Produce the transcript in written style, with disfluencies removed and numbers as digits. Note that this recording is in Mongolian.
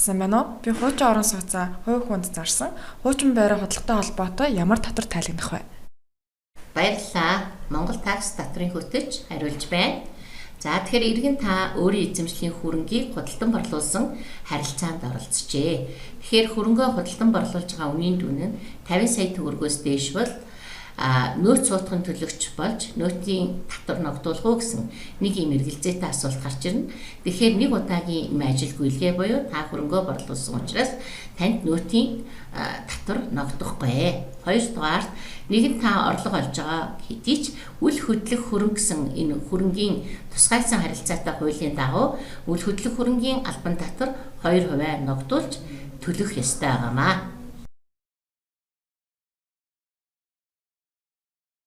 Сайн байна уу? Би хуучин орон сууцаа хувь хүнд зарсан. Хуучин байраа хөдөлгөөтэй холбоотой ямар татвар тайлгнах вэ? Баярлалаа. Монгол такс татрын хөтөч хариулж байна. За тэгэхээр иргэн та өөрийн эзэмшлийн хөрөнгийг худалдан борлуулсан харилцаанд оролцжээ. Тэгэхээр хөрөнгөө худалдан борлуулж байгаа үнийн дүн нь 50 сая төгрөгөөс дээш бол нөөц суудахын төлөгч болж нөөцийн татвар ногдуулах уу гэсэн нэг юм эргэлзээтэй асуулт гарч ирнэ. Тэгэхээр нэг удаагийн ажил гүйлгээ буюу та хөрөнгөө борлуулсан учраас танд нөөцийн татвар ногдохгүй. Хоёрдугаарт нэгэн та орлого олж байгаа хэдий ч үл хөдлөх хөрөнгө гэсэн энэ хөрөнгийн тусгайсан харилцаатай хуулийн дагуу үл хөдлөх хөрөнгийн албан татвар 2% ногдуулж төлөх ёстой байгаамаа.